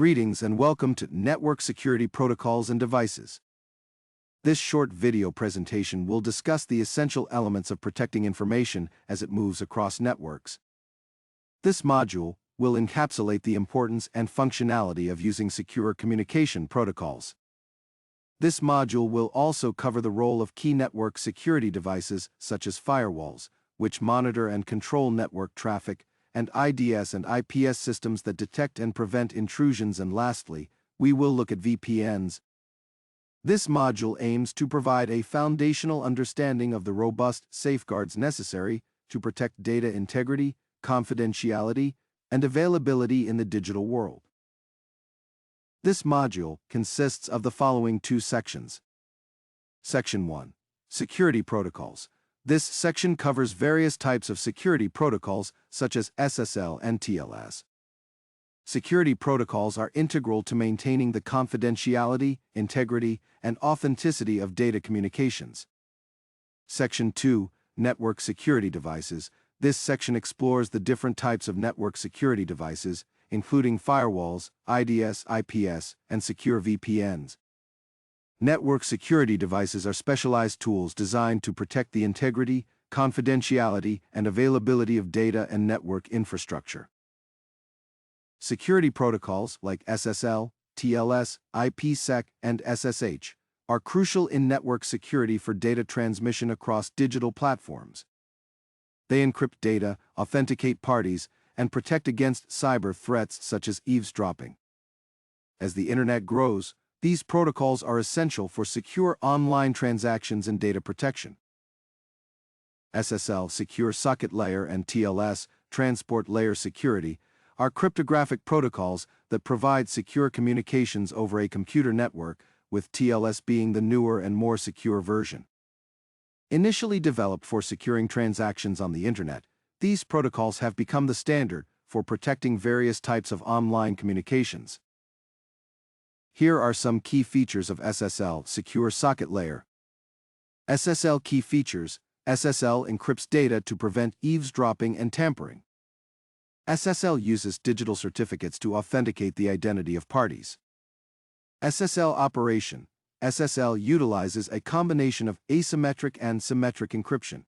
Greetings and welcome to Network Security Protocols and Devices. This short video presentation will discuss the essential elements of protecting information as it moves across networks. This module will encapsulate the importance and functionality of using secure communication protocols. This module will also cover the role of key network security devices such as firewalls, which monitor and control network traffic, and IDS and IPS systems that detect and prevent intrusions, and lastly, we will look at VPNs. This module aims to provide a foundational understanding of the robust safeguards necessary to protect data integrity, confidentiality, and availability in the digital world. This module consists of the following two sections. Section 1. Security Protocols. This section covers various types of security protocols such as SSL and TLS. Security protocols are integral to maintaining the confidentiality, integrity, and authenticity of data communications. Section 2. Network Security Devices. This section explores the different types of network security devices, including firewalls, IDS, IPS, and secure VPNs. Network security devices are specialized tools designed to protect the integrity, confidentiality, and availability of data and network infrastructure. Security protocols like SSL, TLS, IPsec, and SSH are crucial in network security for data transmission across digital platforms. They encrypt data, authenticate parties, and protect against cyber threats such as eavesdropping. As the Internet grows, these protocols are essential for secure online transactions and data protection. SSL, Secure Socket Layer, and TLS, Transport Layer Security, are cryptographic protocols that provide secure communications over a computer network, with TLS being the newer and more secure version. Initially developed for securing transactions on the Internet, these protocols have become the standard for protecting various types of online communications. Here are some key features of SSL, Secure Socket Layer. SSL key features. SSL encrypts data to prevent eavesdropping and tampering. SSL uses digital certificates to authenticate the identity of parties. SSL operation. SSL utilizes a combination of asymmetric and symmetric encryption.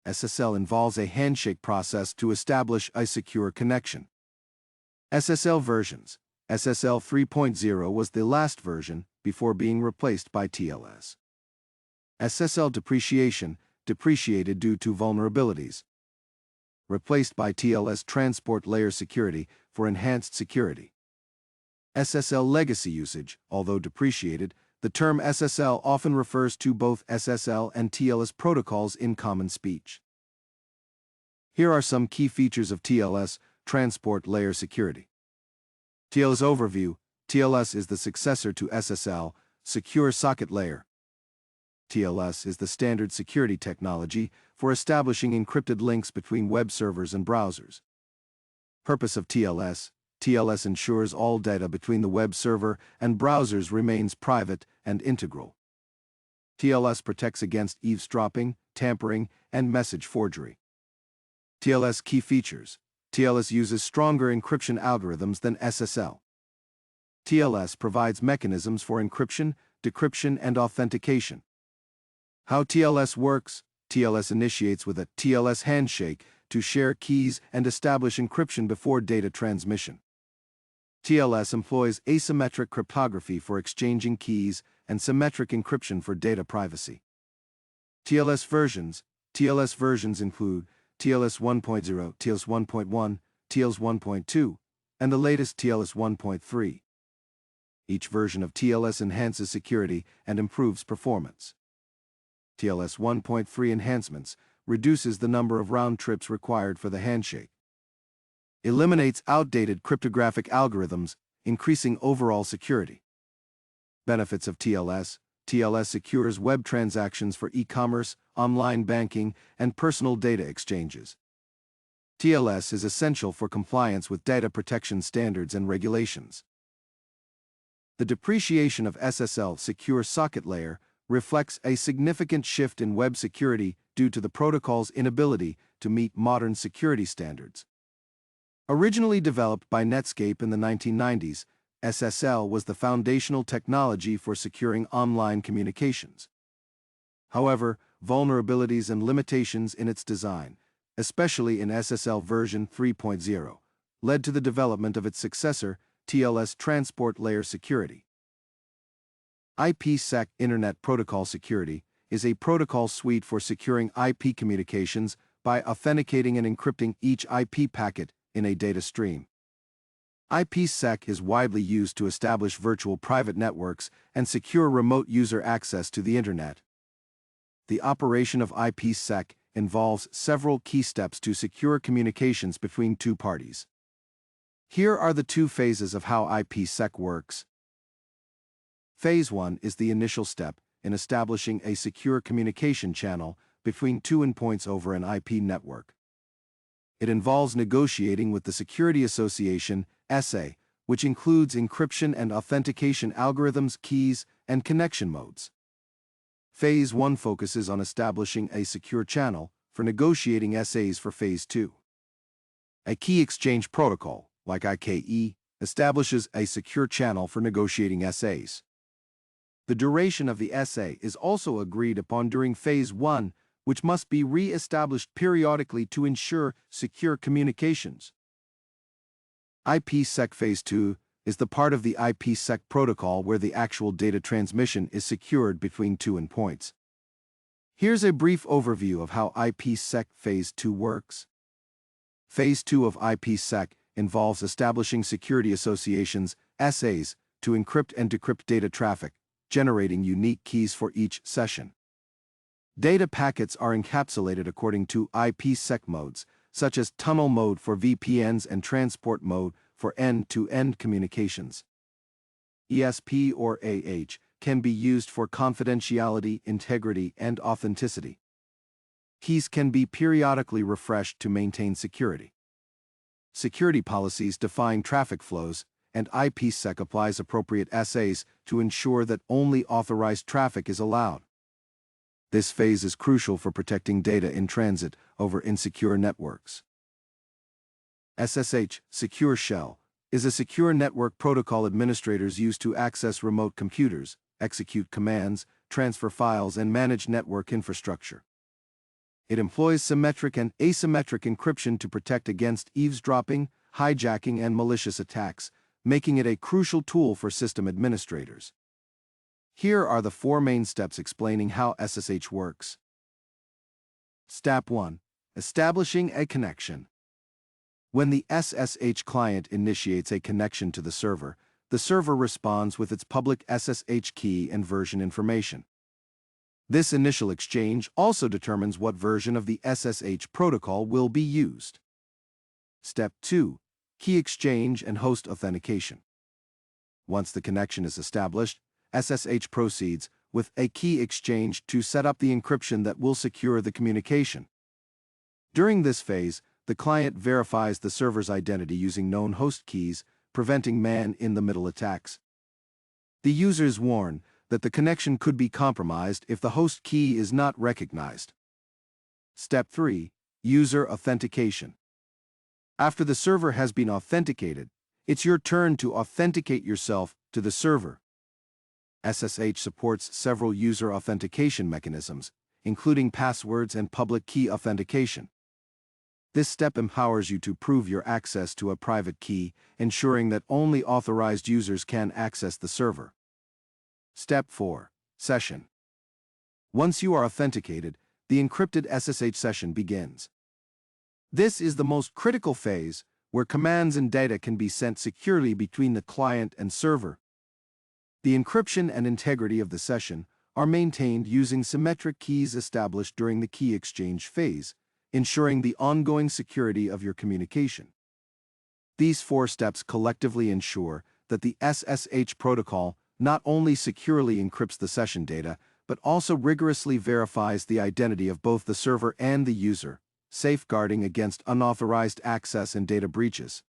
SSL involves a handshake process to establish a secure connection. SSL versions. SSL 3.0 was the last version before being replaced by TLS. SSL depreciation, depreciated due to vulnerabilities. Replaced by TLS Transport Layer Security for enhanced security. SSL legacy usage. Although depreciated, the term SSL often refers to both SSL and TLS protocols in common speech. Here are some key features of TLS, Transport Layer Security. TLS overview. TLS is the successor to SSL, Secure Socket Layer. TLS is the standard security technology for establishing encrypted links between web servers and browsers. Purpose of TLS. TLS ensures all data between the web server and browsers remains private and integral. TLS protects against eavesdropping, tampering, and message forgery. TLS key features. TLS uses stronger encryption algorithms than SSL. TLS provides mechanisms for encryption, decryption, and authentication. How TLS works. TLS initiates with a TLS handshake to share keys and establish encryption before data transmission. TLS employs asymmetric cryptography for exchanging keys and symmetric encryption for data privacy. TLS versions. TLS versions include TLS 1.0, TLS 1.1, TLS 1.2, and the latest TLS 1.3. Each version of TLS enhances security and improves performance. TLS 1.3 enhancements reduces the number of round trips required for the handshake. Eliminates outdated cryptographic algorithms, increasing overall security. Benefits of TLS. TLS secures web transactions for e-commerce, online banking, and personal data exchanges. TLS is essential for compliance with data protection standards and regulations. The depreciation of SSL Secure Socket Layer reflects a significant shift in web security due to the protocol's inability to meet modern security standards. Originally developed by Netscape in the 1990s, SSL was the foundational technology for securing online communications. However, vulnerabilities and limitations in its design, especially in SSL version 3.0, led to the development of its successor, TLS Transport Layer Security. IPsec Internet Protocol Security is a protocol suite for securing IP communications by authenticating and encrypting each IP packet in a data stream. IPsec is widely used to establish virtual private networks and secure remote user access to the Internet. The operation of IPsec involves several key steps to secure communications between two parties. Here are the two phases of how IPsec works. Phase 1 is the initial step in establishing a secure communication channel between two endpoints over an IP network. It involves negotiating with the Security Association, SA, which includes encryption and authentication algorithms, keys, and connection modes. Phase 1 focuses on establishing a secure channel for negotiating SAs for Phase 2. A key exchange protocol, like IKE, establishes a secure channel for negotiating SAs. The duration of the SA is also agreed upon during Phase 1, which must be re-established periodically to ensure secure communications. IPsec Phase 2 is the part of the IPsec protocol where the actual data transmission is secured between two endpoints. Here's a brief overview of how IPsec Phase 2 works. Phase 2 of IPsec involves establishing security associations, SAs, to encrypt and decrypt data traffic, generating unique keys for each session. Data packets are encapsulated according to IPsec modes, such as tunnel mode for VPNs and transport mode for end-to-end communications. ESP or AH can be used for confidentiality, integrity, and authenticity. Keys can be periodically refreshed to maintain security. Security policies define traffic flows, and IPsec applies appropriate SAs to ensure that only authorized traffic is allowed. This phase is crucial for protecting data in transit over insecure networks. SSH, Secure Shell, is a secure network protocol administrators use to access remote computers, execute commands, transfer files, and manage network infrastructure. It employs symmetric and asymmetric encryption to protect against eavesdropping, hijacking, and malicious attacks, making it a crucial tool for system administrators. Here are the 4 main steps explaining how SSH works. Step 1. Establishing a connection. When the SSH client initiates a connection to the server responds with its public SSH key and version information. This initial exchange also determines what version of the SSH protocol will be used. Step 2. Key exchange and host authentication. Once the connection is established, SSH proceeds with a key exchange to set up the encryption that will secure the communication. During this phase, the client verifies the server's identity using known host keys, preventing man-in-the-middle attacks. The users warn that the connection could be compromised if the host key is not recognized. Step 3. User authentication. After the server has been authenticated, it's your turn to authenticate yourself to the server. SSH supports several user authentication mechanisms, including passwords and public key authentication. This step empowers you to prove your access to a private key, ensuring that only authorized users can access the server. Step 4. Session. Once you are authenticated, the encrypted SSH session begins. This is the most critical phase, where commands and data can be sent securely between the client and server. The encryption and integrity of the session are maintained using symmetric keys established during the key exchange phase, ensuring the ongoing security of your communication. These 4 steps collectively ensure that the SSH protocol not only securely encrypts the session data, but also rigorously verifies the identity of both the server and the user, safeguarding against unauthorized access and data breaches.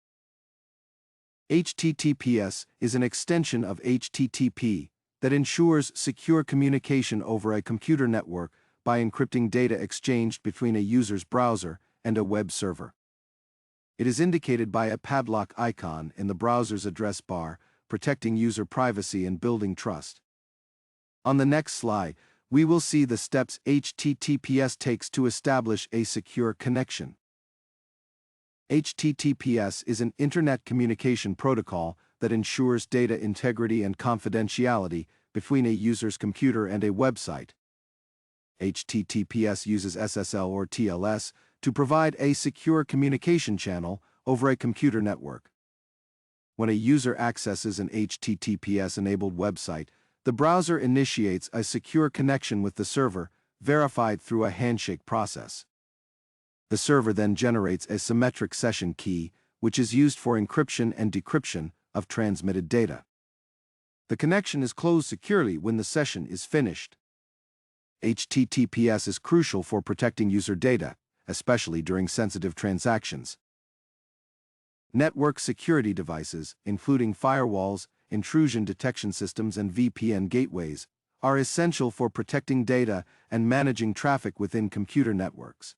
HTTPS is an extension of HTTP that ensures secure communication over a computer network by encrypting data exchanged between a user's browser and a web server. It is indicated by a padlock icon in the browser's address bar, protecting user privacy and building trust. On the next slide, we will see the steps HTTPS takes to establish a secure connection. HTTPS is an Internet communication protocol that ensures data integrity and confidentiality between a user's computer and a website. HTTPS uses SSL or TLS to provide a secure communication channel over a computer network. When a user accesses an HTTPS-enabled website, the browser initiates a secure connection with the server, verified through a handshake process. The server then generates a symmetric session key, which is used for encryption and decryption of transmitted data. The connection is closed securely when the session is finished. HTTPS is crucial for protecting user data, especially during sensitive transactions. Network security devices, including firewalls, intrusion detection systems, and VPN gateways, are essential for protecting data and managing traffic within computer networks.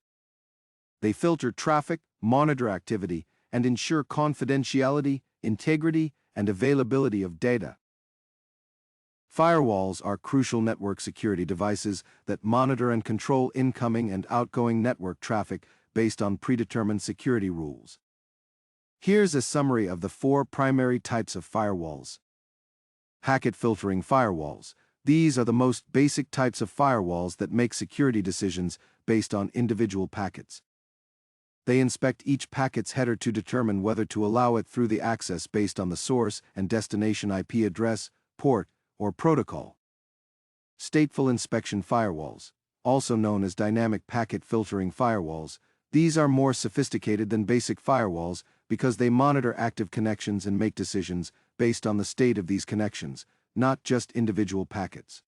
They filter traffic, monitor activity, and ensure confidentiality, integrity, and availability of data. Firewalls are crucial network security devices that monitor and control incoming and outgoing network traffic based on predetermined security rules. Here's a summary of the 4 primary types of firewalls. Packet filtering firewalls. These are the most basic types of firewalls that make security decisions based on individual packets. They inspect each packet's header to determine whether to allow it through the access based on the source and destination IP address, port, or protocol. Stateful inspection firewalls, also known as dynamic packet filtering firewalls, these are more sophisticated than basic firewalls because they monitor active connections and make decisions based on the state of these connections, not just individual packets.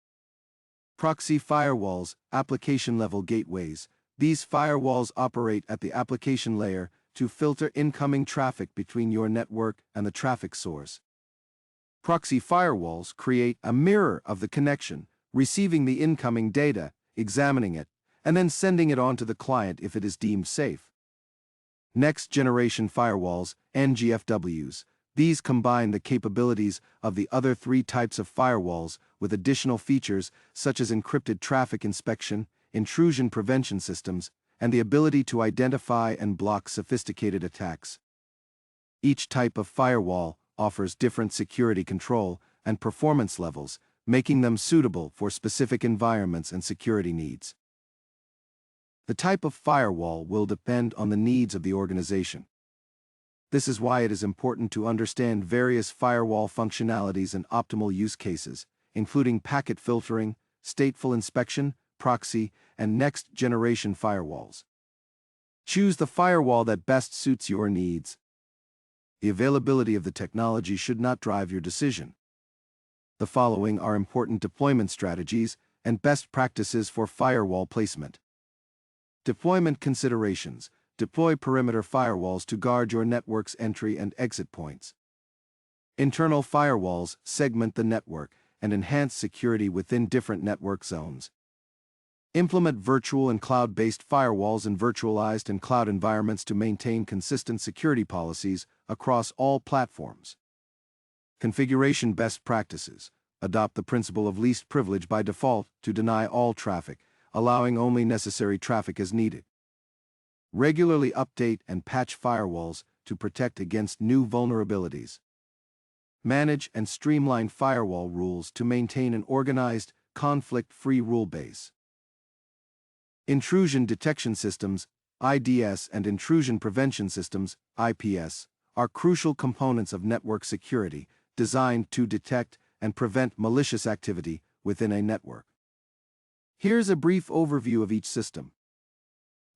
Proxy firewalls, application-level gateways. These firewalls operate at the application layer to filter incoming traffic between your network and the traffic source. Proxy firewalls create a mirror of the connection, receiving the incoming data, examining it, and then sending it on to the client if it is deemed safe. Next-generation firewalls, NGFWs. These combine the capabilities of the other 3 types of firewalls with additional features such as encrypted traffic inspection, intrusion prevention systems, and the ability to identify and block sophisticated attacks. Each type of firewall offers different security control and performance levels, making them suitable for specific environments and security needs. The type of firewall will depend on the needs of the organization. This is why it is important to understand various firewall functionalities and optimal use cases, including packet filtering, stateful inspection, proxy, and next-generation firewalls. Choose the firewall that best suits your needs. The availability of the technology should not drive your decision. The following are important deployment strategies and best practices for firewall placement. Deployment considerations. Deploy perimeter firewalls to guard your network's entry and exit points. Internal firewalls segment the network and enhance security within different network zones. Implement virtual and cloud-based firewalls in virtualized and cloud environments to maintain consistent security policies across all platforms. Configuration best practices. Adopt the principle of least privilege by default to deny all traffic, allowing only necessary traffic as needed. Regularly update and patch firewalls to protect against new vulnerabilities. Manage and streamline firewall rules to maintain an organized, conflict-free rule base. Intrusion detection systems, IDS, and intrusion prevention systems, IPS, are crucial components of network security designed to detect and prevent malicious activity within a network. Here's a brief overview of each system.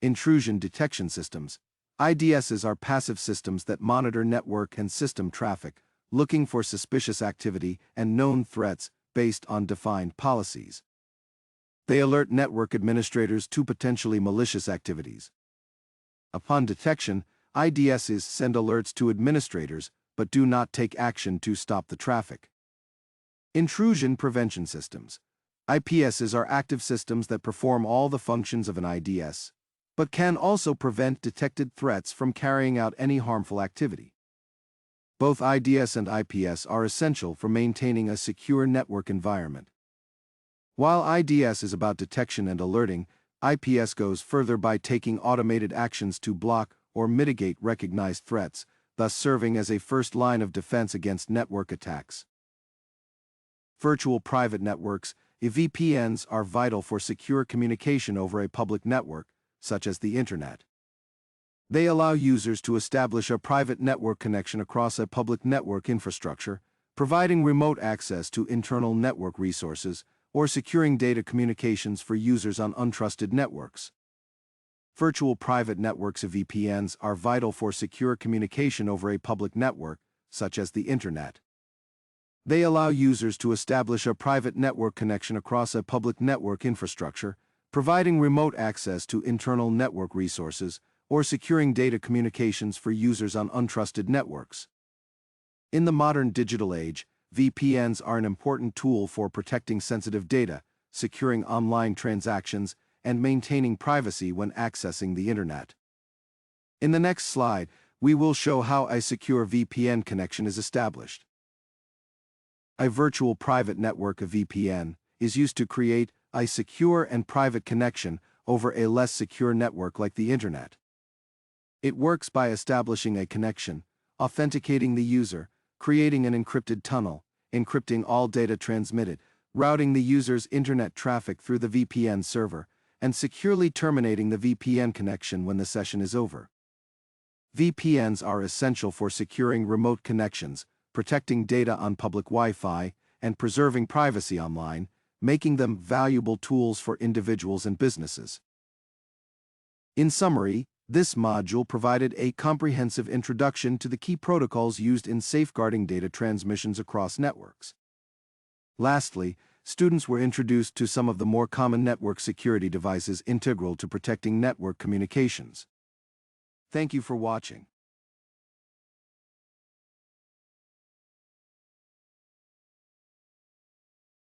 Intrusion detection systems. IDSs are passive systems that monitor network and system traffic, looking for suspicious activity and known threats based on defined policies. They alert network administrators to potentially malicious activities. Upon detection, IDSs send alerts to administrators but do not take action to stop the traffic. Intrusion prevention systems. IPSs are active systems that perform all the functions of an IDS. but can also prevent detected threats from carrying out any harmful activity. Both IDS and IPS are essential for maintaining a secure network environment. While IDS is about detection and alerting, IPS goes further by taking automated actions to block or mitigate recognized threats, thus serving as a first line of defense against network attacks. Virtual private networks, VPNs, are vital for secure communication over a public network, such as the Internet. They allow users to establish a private network connection across a public network infrastructure, providing remote access to internal network resources, or securing data communications for users on untrusted networks. Virtual private networks, VPNs, are vital for secure communication over a public network, such as the Internet. They allow users to establish a private network connection across a public network infrastructure, providing remote access to internal network resources, or securing data communications for users on untrusted networks. In the modern digital age, VPNs are an important tool for protecting sensitive data, securing online transactions, and maintaining privacy when accessing the Internet. In the next slide, we will show how a secure VPN connection is established. A virtual private network, VPN, is used to create a secure and private connection over a less secure network like the Internet. It works by establishing a connection, authenticating the user, creating an encrypted tunnel, encrypting all data transmitted, routing the user's Internet traffic through the VPN server, and securely terminating the VPN connection when the session is over. VPNs are essential for securing remote connections, protecting data on public Wi-Fi, and preserving privacy online, making them valuable tools for individuals and businesses. In summary, this module provided a comprehensive introduction to the key protocols used in safeguarding data transmissions across networks. Lastly, students were introduced to some of the more common network security devices integral to protecting network communications. Thank you for watching.